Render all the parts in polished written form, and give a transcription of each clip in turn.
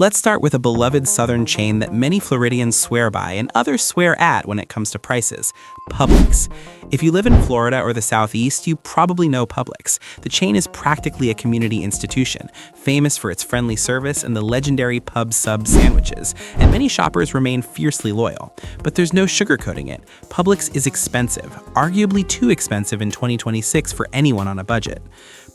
Let's start with a beloved southern chain that many Floridians swear by and others swear at when it comes to prices, Publix. If you live in Florida or the Southeast, you probably know Publix. The chain is practically a community institution, famous for its friendly service and the legendary pub sub sandwiches, and many shoppers remain fiercely loyal. But there's no sugarcoating it. Publix is expensive, arguably too expensive in 2026 for anyone on a budget.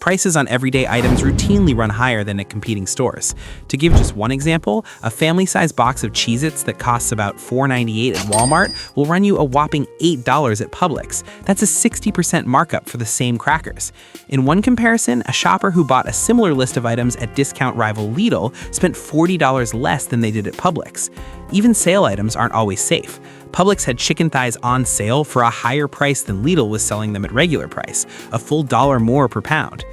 Prices on everyday items routinely run higher than at competing stores. To give just one example, a family-sized box of Cheez-Its that costs about $4.98 at Walmart will run you a whopping $8 at Publix. That's a 60% markup for the same crackers. In one comparison, a shopper who bought a similar list of items at discount rival Lidl spent $40 less than they did at Publix. Even sale items aren't always safe. Publix had chicken thighs on sale for a higher price than Lidl was selling them at regular price, a full $1 more per pound.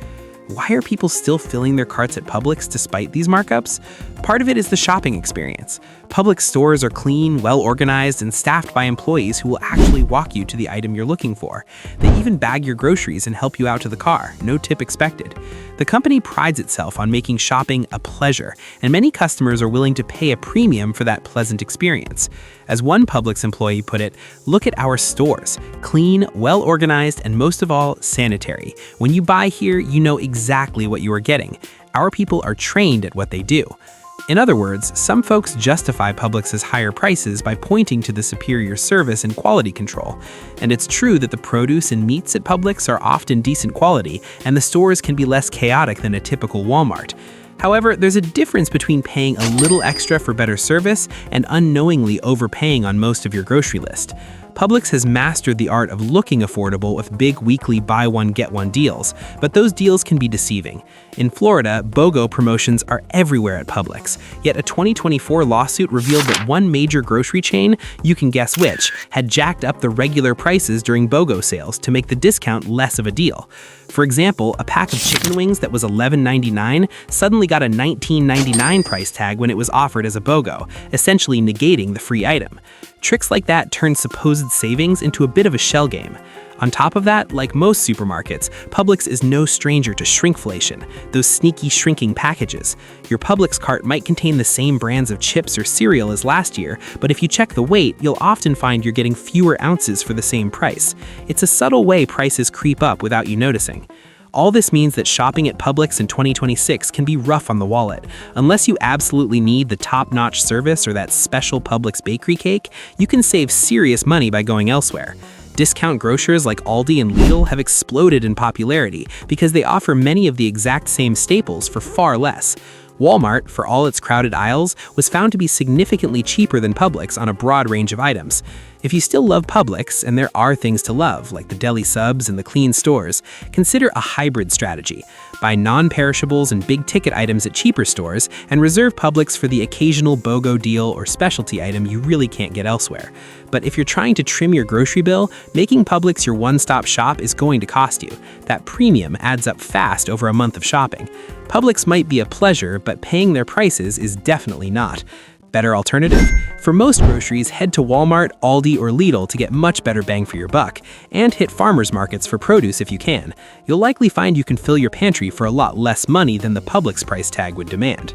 Why are people still filling their carts at Publix despite these markups? Part of it is the shopping experience. Publix stores are clean, well-organized, and staffed by employees who will actually walk you to the item you're looking for. They even bag your groceries and help you out to the car, no tip expected. The company prides itself on making shopping a pleasure, and many customers are willing to pay a premium for that pleasant experience. As one Publix employee put it, "Look at our stores. Clean, well-organized, and most of all, sanitary. When you buy here, you know exactly what you are getting. Our people are trained at what they do." In other words, some folks justify Publix's higher prices by pointing to the superior service and quality control. And it's true that the produce and meats at Publix are often decent quality, and the stores can be less chaotic than a typical Walmart. However, there's a difference between paying a little extra for better service and unknowingly overpaying on most of your grocery list. Publix has mastered the art of looking affordable with big weekly buy one get one deals, but those deals can be deceiving. In Florida, BOGO promotions are everywhere at Publix, yet a 2024 lawsuit revealed that one major grocery chain, you can guess which, had jacked up the regular prices during BOGO sales to make the discount less of a deal. For example, a pack of chicken wings that was $11.99 suddenly got a $19.99 price tag when it was offered as a BOGO, essentially negating the free item. Tricks like that turn supposed savings into a bit of a shell game. On top of that, like most supermarkets, Publix is no stranger to shrinkflation, those sneaky shrinking packages. Your Publix cart might contain the same brands of chips or cereal as last year, but if you check the weight, you'll often find you're getting fewer ounces for the same price. It's a subtle way prices creep up without you noticing. All this means that shopping at Publix in 2026 can be rough on the wallet. Unless you absolutely need the top-notch service or that special Publix bakery cake, you can save serious money by going elsewhere. Discount grocers like Aldi and Lidl have exploded in popularity because they offer many of the exact same staples for far less. Walmart, for all its crowded aisles, was found to be significantly cheaper than Publix on a broad range of items. If you still love Publix, and there are things to love, like the deli subs and the clean stores, consider a hybrid strategy. Buy non-perishables and big-ticket items at cheaper stores, and reserve Publix for the occasional BOGO deal or specialty item you really can't get elsewhere. But if you're trying to trim your grocery bill, making Publix your one-stop shop is going to cost you. That premium adds up fast over a month of shopping. Publix might be a pleasure, but paying their prices is definitely not. Better alternative? For most groceries, head to Walmart, Aldi, or Lidl to get much better bang for your buck, and hit farmers markets for produce if you can. You'll likely find you can fill your pantry for a lot less money than the Publix price tag would demand.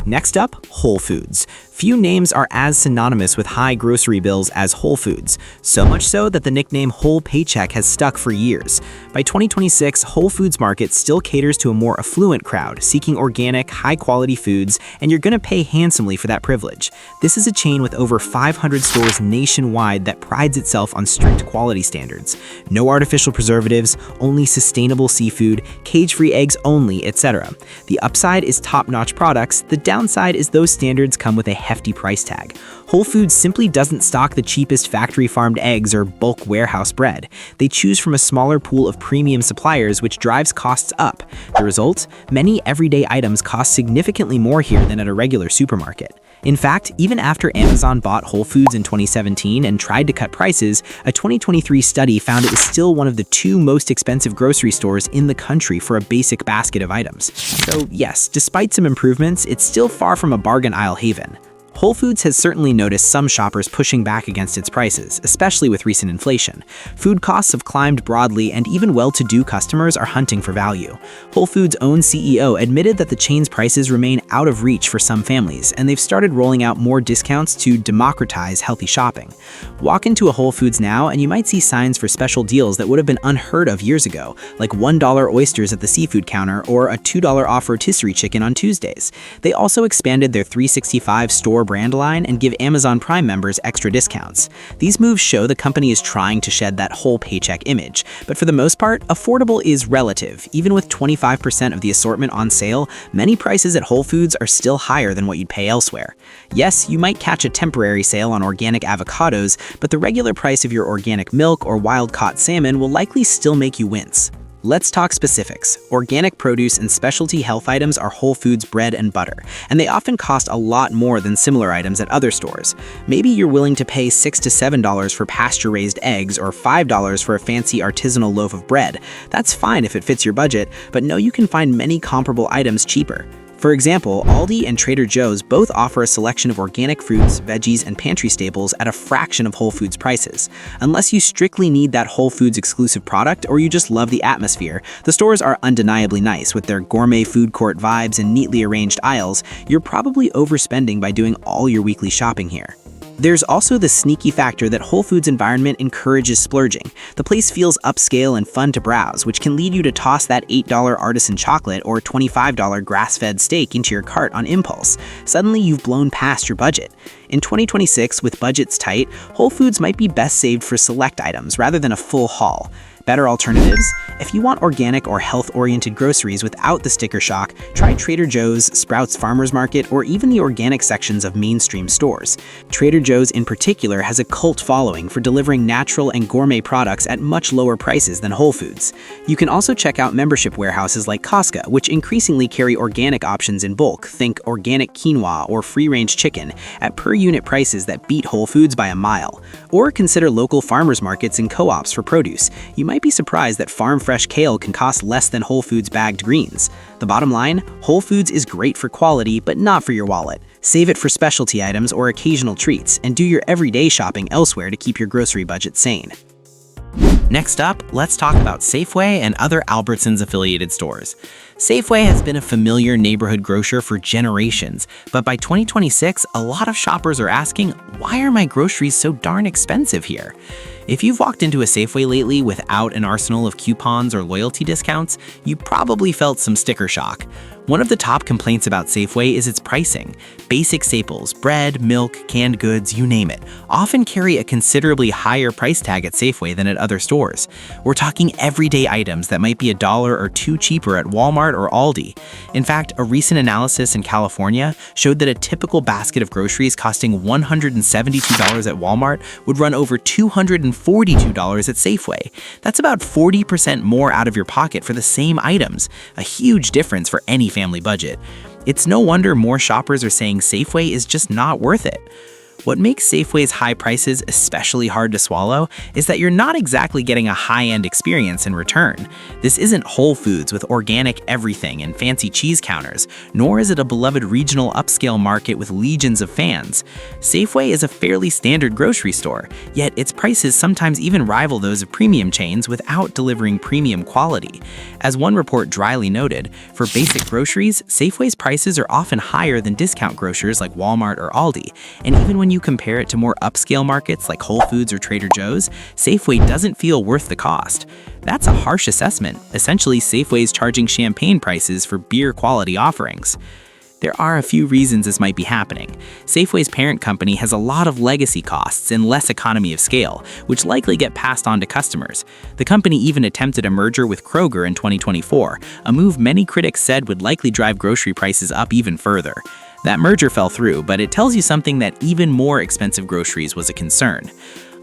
Next up, Whole Foods. Few names are as synonymous with high grocery bills as Whole Foods, so much so that the nickname Whole Paycheck has stuck for years. By 2026, Whole Foods Market still caters to a more affluent crowd, seeking organic, high-quality foods, and you're gonna pay handsomely for that privilege. This is a chain with over 500 stores nationwide that prides itself on strict quality standards. No artificial preservatives, only sustainable seafood, cage-free eggs only, etc. The upside is top-notch products, the downside is those standards come with a hefty price tag. Whole Foods simply doesn't stock the cheapest factory-farmed eggs or bulk warehouse bread. They choose from a smaller pool of premium suppliers, which drives costs up. The result? Many everyday items cost significantly more here than at a regular supermarket. In fact, even after Amazon bought Whole Foods in 2017 and tried to cut prices, a 2023 study found it was still one of the 2 most expensive grocery stores in the country for a basic basket of items. So yes, despite some improvements, it's still far from a bargain aisle haven. Whole Foods has certainly noticed some shoppers pushing back against its prices, especially with recent inflation. Food costs have climbed broadly, and even well-to-do customers are hunting for value. Whole Foods' own CEO admitted that the chain's prices remain out of reach for some families, and they've started rolling out more discounts to democratize healthy shopping. Walk into a Whole Foods now, and you might see signs for special deals that would have been unheard of years ago, like $1 oysters at the seafood counter or a $2 off rotisserie chicken on Tuesdays. They also expanded their 365 store brand line and give Amazon Prime members extra discounts. These moves show the company is trying to shed that whole paycheck image, but for the most part, affordable is relative. Even with 25% of the assortment on sale, many prices at Whole Foods are still higher than what you'd pay elsewhere. Yes, you might catch a temporary sale on organic avocados, but the regular price of your organic milk or wild-caught salmon will likely still make you wince. Let's talk specifics. Organic produce and specialty health items are Whole Foods bread and butter, and they often cost a lot more than similar items at other stores. Maybe you're willing to pay $6 to $7 for pasture-raised eggs or $5 for a fancy artisanal loaf of bread. That's fine if it fits your budget, but know you can find many comparable items cheaper. For example, Aldi and Trader Joe's both offer a selection of organic fruits, veggies, and pantry staples at a fraction of Whole Foods prices. Unless you strictly need that Whole Foods exclusive product or you just love the atmosphere, the stores are undeniably nice with their gourmet food court vibes and neatly arranged aisles. You're probably overspending by doing all your weekly shopping here. There's also the sneaky factor that Whole Foods' environment encourages splurging. The place feels upscale and fun to browse, which can lead you to toss that $8 artisan chocolate or $25 grass-fed steak into your cart on impulse. Suddenly, you've blown past your budget. In 2026, with budgets tight, Whole Foods might be best saved for select items rather than a full haul. Better alternatives? If you want organic or health-oriented groceries without the sticker shock, try Trader Joe's, Sprouts Farmers Market, or even the organic sections of mainstream stores. Trader Joe's in particular has a cult following for delivering natural and gourmet products at much lower prices than Whole Foods. You can also check out membership warehouses like Costco, which increasingly carry organic options in bulk, think organic quinoa or free-range chicken, at per-unit prices that beat Whole Foods by a mile. Or consider local farmers markets and co-ops for produce. You might be surprised that farm-fresh kale can cost less than Whole Foods bagged greens. The bottom line, Whole Foods is great for quality, but not for your wallet. Save it for specialty items or occasional treats, and do your everyday shopping elsewhere to keep your grocery budget sane. Next up, let's talk about Safeway and other Albertsons affiliated stores. Safeway has been a familiar neighborhood grocer for generations, but by 2026, a lot of shoppers are asking, why are my groceries so darn expensive here? If you've walked into a Safeway lately without an arsenal of coupons or loyalty discounts, you probably felt some sticker shock. One of the top complaints about Safeway is its pricing. Basic staples, bread, milk, canned goods, you name it, often carry a considerably higher price tag at Safeway than at other stores. We're talking everyday items that might be $1 or $2 cheaper at Walmart or Aldi. In fact, a recent analysis in California showed that a typical basket of groceries costing $172 at Walmart would run over $242 at Safeway. That's about 40% more out of your pocket for the same items, a huge difference for any family budget. It's no wonder more shoppers are saying Safeway is just not worth it. What makes Safeway's high prices especially hard to swallow is that you're not exactly getting a high-end experience in return. This isn't Whole Foods with organic everything and fancy cheese counters, nor is it a beloved regional upscale market with legions of fans. Safeway is a fairly standard grocery store, yet its prices sometimes even rival those of premium chains without delivering premium quality. As one report dryly noted, for basic groceries, Safeway's prices are often higher than discount grocers like Walmart or Aldi, and even when you compare it to more upscale markets like Whole Foods or Trader Joe's, Safeway doesn't feel worth the cost. That's a harsh assessment. Essentially, Safeway's charging champagne prices for beer quality offerings. There are a few reasons this might be happening. Safeway's parent company has a lot of legacy costs and less economy of scale, which likely get passed on to customers. The company even attempted a merger with Kroger in 2024, a move many critics said would likely drive grocery prices up even further. That merger fell through, but it tells you something that even more expensive groceries was a concern.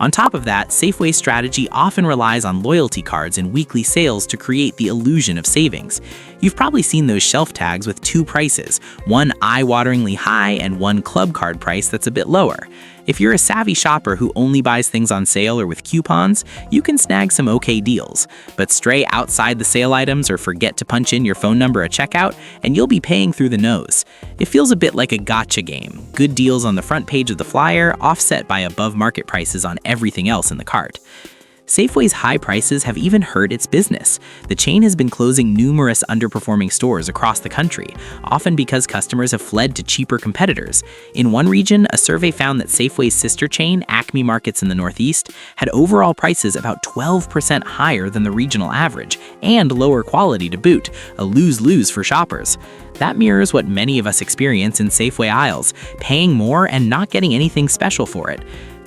On top of that, Safeway's strategy often relies on loyalty cards and weekly sales to create the illusion of savings. You've probably seen those shelf tags with two prices, one eye-wateringly high and one club card price that's a bit lower. If you're a savvy shopper who only buys things on sale or with coupons, you can snag some okay deals. But stray outside the sale items or forget to punch in your phone number at checkout, and you'll be paying through the nose. It feels a bit like a gotcha game. Good deals on the front page of the flyer, offset by above-market prices on everything else in the cart. Safeway's high prices have even hurt its business. The chain has been closing numerous underperforming stores across the country, often because customers have fled to cheaper competitors. In one region, a survey found that Safeway's sister chain, Acme Markets in the Northeast, had overall prices about 12% higher than the regional average, and lower quality to boot, a lose-lose for shoppers. That mirrors what many of us experience in Safeway aisles, paying more and not getting anything special for it.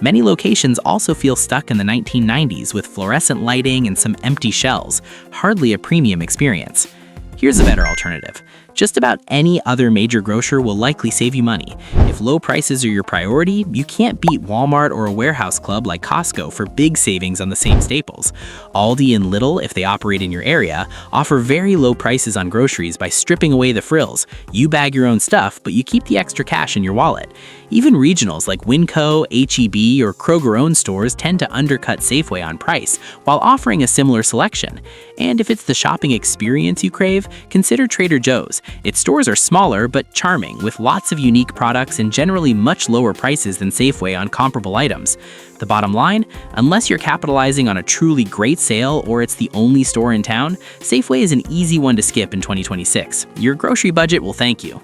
Many locations also feel stuck in the 1990s with fluorescent lighting and some empty shelves, hardly a premium experience. Here's a better alternative. Just about any other major grocer will likely save you money. If low prices are your priority, you can't beat Walmart or a warehouse club like Costco for big savings on the same staples. Aldi and Lidl, if they operate in your area, offer very low prices on groceries by stripping away the frills. You bag your own stuff, but you keep the extra cash in your wallet. Even regionals like Winco, H-E-B, or Kroger-owned stores tend to undercut Safeway on price, while offering a similar selection. And if it's the shopping experience you crave, consider Trader Joe's. Its stores are smaller but charming, with lots of unique products and generally much lower prices than Safeway on comparable items. The bottom line, unless you're capitalizing on a truly great sale or it's the only store in town, Safeway is an easy one to skip in 2026. Your grocery budget will thank you.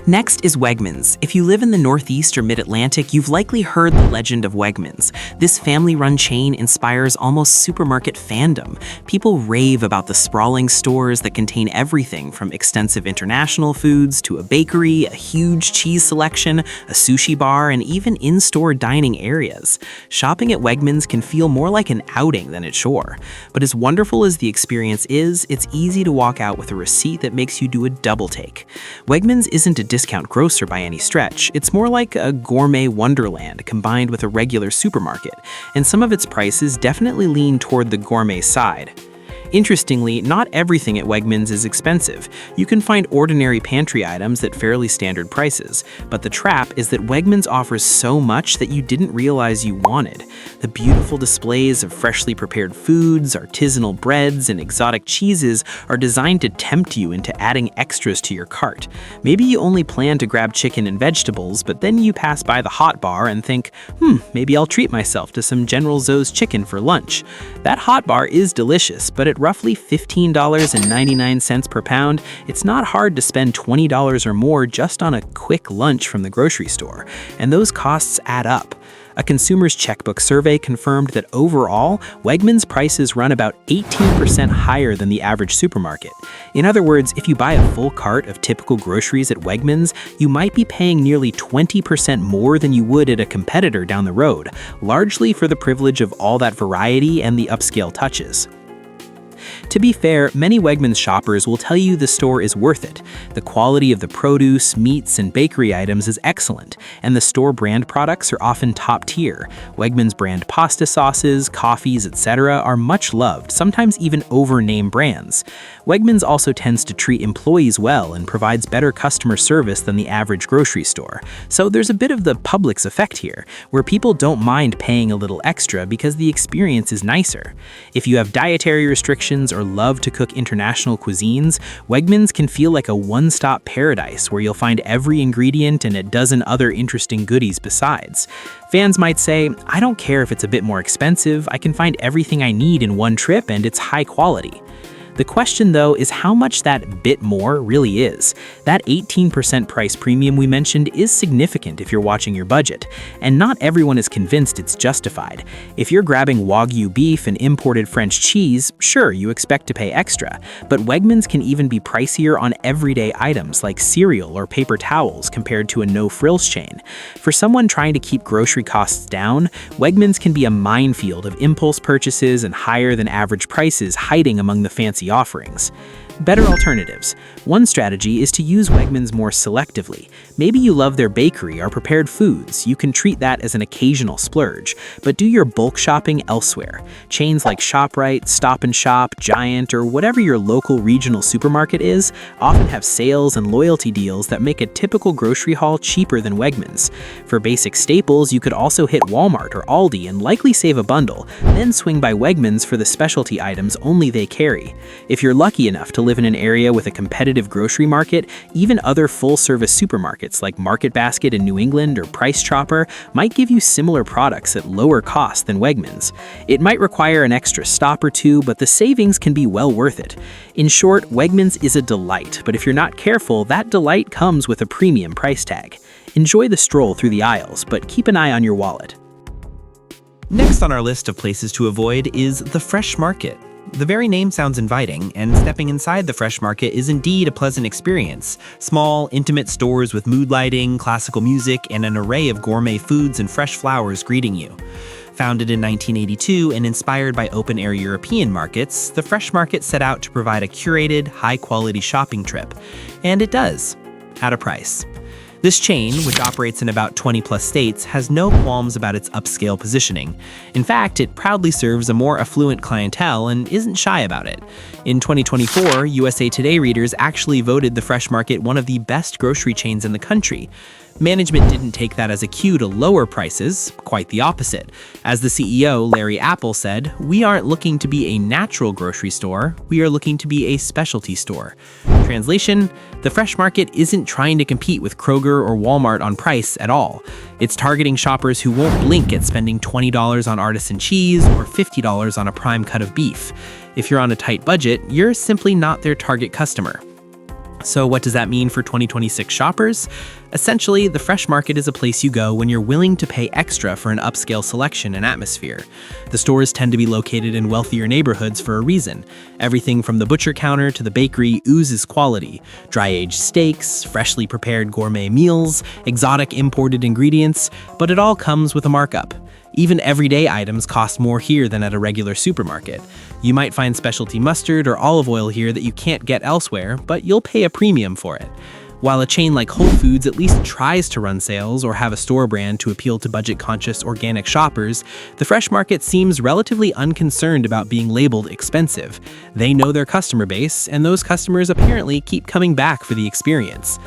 Next is Wegmans. If you live in the Northeast or Mid-Atlantic, you've likely heard the legend of Wegmans. This family-run chain inspires almost supermarket fandom. People rave about the sprawling stores that contain everything from extensive international foods to a bakery, a huge cheese selection, a sushi bar, and even in-store dining areas. Shopping at Wegmans can feel more like an outing than a chore. But as wonderful as the experience is, it's easy to walk out with a receipt that makes you do a double take. Wegmans isn't a discount grocer by any stretch. It's more like a gourmet wonderland combined with a regular supermarket, and some of its prices definitely lean toward the gourmet side. Interestingly, not everything at Wegmans is expensive. You can find ordinary pantry items at fairly standard prices, but the trap is that Wegmans offers so much that you didn't realize you wanted. The beautiful displays of freshly prepared foods, artisanal breads, and exotic cheeses are designed to tempt you into adding extras to your cart. Maybe you only plan to grab chicken and vegetables, but then you pass by the hot bar and think, maybe I'll treat myself to some General Tso's chicken for lunch. That hot bar is delicious, but at roughly $15.99 per pound, it's not hard to spend $20 or more just on a quick lunch from the grocery store, and those costs add up. A consumer's checkbook survey confirmed that overall, Wegmans prices run about 18% higher than the average supermarket. In other words, if you buy a full cart of typical groceries at Wegmans, you might be paying nearly 20% more than you would at a competitor down the road, largely for the privilege of all that variety and the upscale touches. To be fair, many Wegmans shoppers will tell you the store is worth it. The quality of the produce, meats, and bakery items is excellent, and the store brand products are often top tier. Wegmans brand pasta sauces, coffees, etc. are much loved, sometimes even over name brands. Wegmans also tends to treat employees well and provides better customer service than the average grocery store. So there's a bit of the Publix effect here, where people don't mind paying a little extra because the experience is nicer. If you have dietary restrictions or love to cook international cuisines, Wegmans can feel like a one-stop paradise where you'll find every ingredient and a dozen other interesting goodies besides. Fans might say, I don't care if it's a bit more expensive, I can find everything I need in one trip and it's high quality. The question, though, is how much that bit more really is. That 18% price premium we mentioned is significant if you're watching your budget, and not everyone is convinced it's justified. If you're grabbing Wagyu beef and imported French cheese, sure, you expect to pay extra, but Wegmans can even be pricier on everyday items like cereal or paper towels compared to a no-frills chain. For someone trying to keep grocery costs down, Wegmans can be a minefield of impulse purchases and higher than average prices hiding among the fancy offerings. Better alternatives. One strategy is to use Wegmans more selectively. Maybe you love their bakery or prepared foods. You can treat that as an occasional splurge, but do your bulk shopping elsewhere. Chains like ShopRite, Stop & Shop, Giant, or whatever your local regional supermarket is often have sales and loyalty deals that make a typical grocery haul cheaper than Wegmans. For basic staples, you could also hit Walmart or Aldi and likely save a bundle, then swing by Wegmans for the specialty items only they carry. If you're lucky enough to live in an area with a competitive grocery market, even other full-service supermarkets like Market Basket in New England or Price Chopper might give you similar products at lower cost than Wegmans. It might require an extra stop or two, but the savings can be well worth it. In short, Wegmans is a delight, but if you're not careful, that delight comes with a premium price tag. Enjoy the stroll through the aisles, but keep an eye on your wallet. Next on our list of places to avoid is the fresh market. The very name sounds inviting, and stepping inside the fresh market is indeed a pleasant experience. Small, intimate stores with mood lighting, classical music, and an array of gourmet foods and fresh flowers greeting you. Founded in 1982 and inspired by open-air European markets, the fresh market set out to provide a curated, high-quality shopping trip. And it does, at a price. This chain, which operates in about 20-plus states, has no qualms about its upscale positioning. In fact, it proudly serves a more affluent clientele and isn't shy about it. In 2024, USA Today readers actually voted the Fresh Market one of the best grocery chains in the country. Management didn't take that as a cue to lower prices, quite the opposite. As the CEO, Larry Apple, said, "We aren't looking to be a natural grocery store, we are looking to be a specialty store." Translation, the Fresh Market isn't trying to compete with Kroger or Walmart on price at all. It's targeting shoppers who won't blink at spending $20 on artisan cheese or $50 on a prime cut of beef. If you're on a tight budget, you're simply not their target customer. So what does that mean for 2026 shoppers? Essentially, the Fresh Market is a place you go when you're willing to pay extra for an upscale selection and atmosphere. The stores tend to be located in wealthier neighborhoods for a reason. Everything from the butcher counter to the bakery oozes quality. Dry-aged steaks, freshly prepared gourmet meals, exotic imported ingredients, but it all comes with a markup. Even everyday items cost more here than at a regular supermarket. You might find specialty mustard or olive oil here that you can't get elsewhere, but you'll pay a premium for it. While a chain like Whole Foods at least tries to run sales or have a store brand to appeal to budget-conscious organic shoppers, the Fresh Market seems relatively unconcerned about being labeled expensive. They know their customer base, and those customers apparently keep coming back for the experience.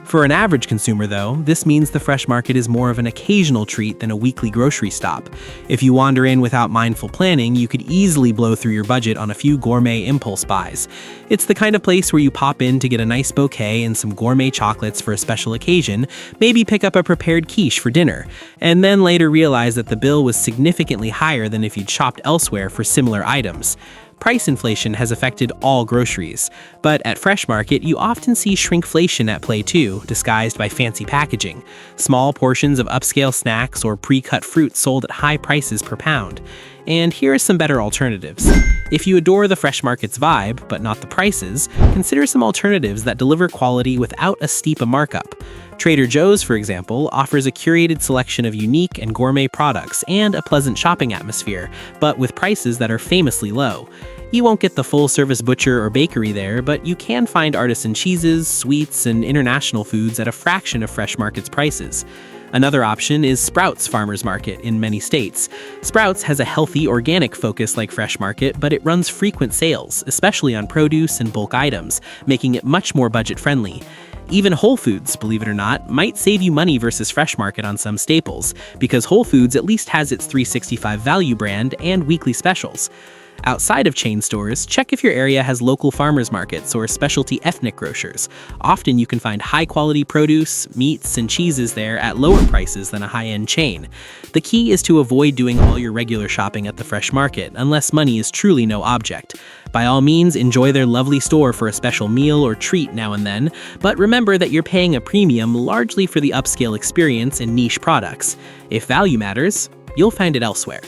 For an average consumer, though, this means the Fresh Market is more of an occasional treat than a weekly grocery stop. If you wander in without mindful planning, you could easily blow through your budget on a few gourmet impulse buys. It's the kind of place where you pop in to get a nice bouquet and some gourmet chocolates for a special occasion, maybe pick up a prepared quiche for dinner, and then later realize that the bill was significantly higher than if you'd shopped elsewhere for similar items. Price inflation has affected all groceries, but at Fresh Market, you often see shrinkflation at play too, disguised by fancy packaging. Small portions of upscale snacks or pre-cut fruit sold at high prices per pound. And here are some better alternatives. If you adore the Fresh Market's vibe, but not the prices, consider some alternatives that deliver quality without as steep a markup. Trader Joe's, for example, offers a curated selection of unique and gourmet products and a pleasant shopping atmosphere, but with prices that are famously low. You won't get the full-service butcher or bakery there, but you can find artisan cheeses, sweets, and international foods at a fraction of Fresh Market's prices. Another option is Sprouts Farmers Market in many states. Sprouts has a healthy, organic focus like Fresh Market, but it runs frequent sales, especially on produce and bulk items, making it much more budget-friendly. Even Whole Foods, believe it or not, might save you money versus Fresh Market on some staples, because Whole Foods at least has its 365 value brand and weekly specials. Outside of chain stores, check if your area has local farmers markets or specialty ethnic grocers. Often you can find high-quality produce, meats, and cheeses there at lower prices than a high-end chain. The key is to avoid doing all your regular shopping at the Fresh Market, unless money is truly no object. By all means, enjoy their lovely store for a special meal or treat now and then, but remember that you're paying a premium largely for the upscale experience and niche products. If value matters, you'll find it elsewhere.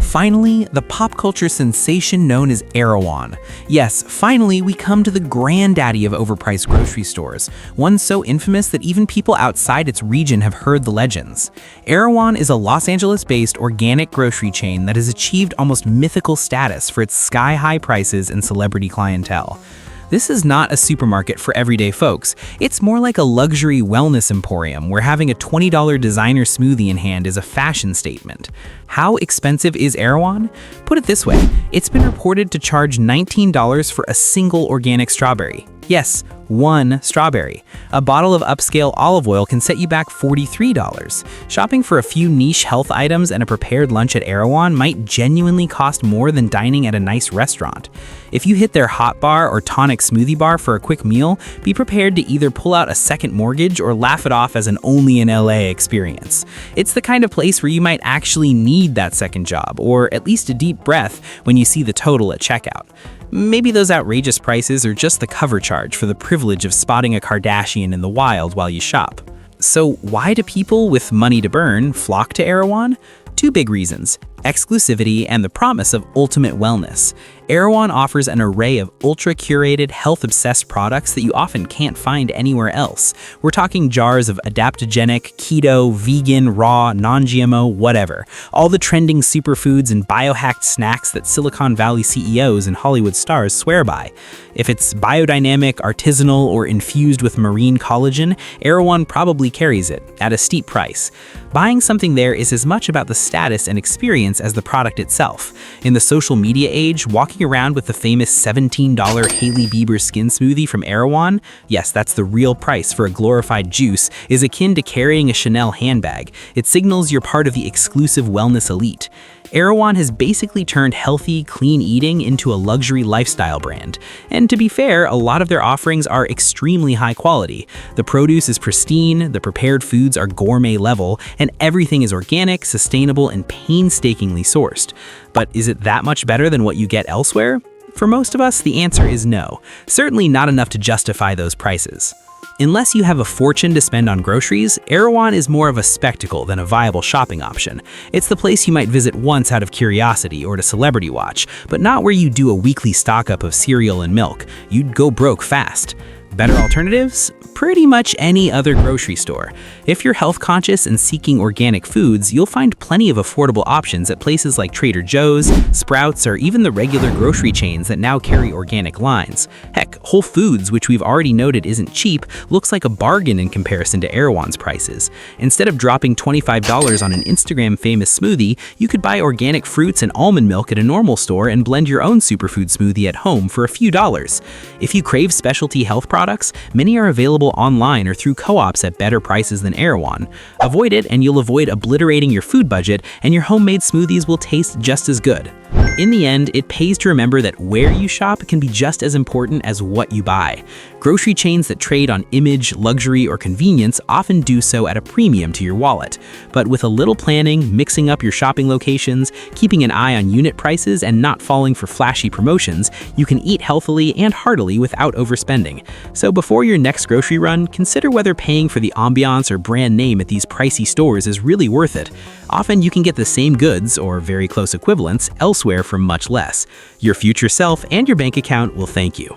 Finally, the pop culture sensation known as Arowan. Yes, finally, we come to the granddaddy of overpriced grocery stores, one so infamous that even people outside its region have heard the legends. Arowan is a Los Angeles-based organic grocery chain that has achieved almost mythical status for its sky-high prices and celebrity clientele. This is not a supermarket for everyday folks. It's more like a luxury wellness emporium where having a $20 designer smoothie in hand is a fashion statement. How expensive is Arowan? Put it this way, it's been reported to charge $19 for a single organic strawberry. Yes, one strawberry. A bottle of upscale olive oil can set you back $43. Shopping for a few niche health items and a prepared lunch at Arowan might genuinely cost more than dining at a nice restaurant. If you hit their hot bar or tonic smoothie bar for a quick meal, be prepared to either pull out a second mortgage or laugh it off as an only in LA experience. It's the kind of place where you might actually need that second job, or at least a deep breath when you see the total at checkout. Maybe those outrageous prices are just the cover charge for the privilege of spotting a Kardashian in the wild while you shop. So why do people with money to burn flock to Arowan? Two big reasons: exclusivity and the promise of ultimate wellness. Arowan offers an array of ultra-curated, health-obsessed products that you often can't find anywhere else. We're talking jars of adaptogenic, keto, vegan, raw, non-GMO, whatever. All the trending superfoods and biohacked snacks that Silicon Valley CEOs and Hollywood stars swear by. If it's biodynamic, artisanal, or infused with marine collagen, Arowan probably carries it, at a steep price. Buying something there is as much about the status and experience as the product itself. In the social media age, walking around with the famous $17 Hailey Bieber skin smoothie from Arowan, yes, that's the real price for a glorified juice, is akin to carrying a Chanel handbag. It signals you're part of the exclusive wellness elite. Arowan has basically turned healthy, clean eating into a luxury lifestyle brand. And to be fair, a lot of their offerings are extremely high quality. The produce is pristine, the prepared foods are gourmet level, and everything is organic, sustainable, and painstakingly sourced. But is it that much better than what you get elsewhere? For most of us, the answer is no. Certainly not enough to justify those prices. Unless you have a fortune to spend on groceries, Arowan is more of a spectacle than a viable shopping option. It's the place you might visit once out of curiosity or to celebrity watch, but not where you do a weekly stock-up of cereal and milk. You'd go broke fast. Better alternatives? Pretty much any other grocery store. If you're health conscious and seeking organic foods, you'll find plenty of affordable options at places like Trader Joe's, Sprouts, or even the regular grocery chains that now carry organic lines. Heck, Whole Foods, which we've already noted isn't cheap, looks like a bargain in comparison to Arowan's prices. Instead of dropping $25 on an Instagram famous smoothie, you could buy organic fruits and almond milk at a normal store and blend your own superfood smoothie at home for a few dollars. If you crave specialty health products, many are available online or through co-ops at better prices than Arowan. Avoid it and you'll avoid obliterating your food budget, and your homemade smoothies will taste just as good. In the end, it pays to remember that where you shop can be just as important as what you buy. Grocery chains that trade on image, luxury, or convenience often do so at a premium to your wallet. But with a little planning, mixing up your shopping locations, keeping an eye on unit prices, and not falling for flashy promotions, you can eat healthily and heartily without overspending. So before your next grocery run, consider whether paying for the ambiance or brand name at these pricey stores is really worth it. Often you can get the same goods, or very close equivalents, elsewhere for much less. Your future self and your bank account will thank you.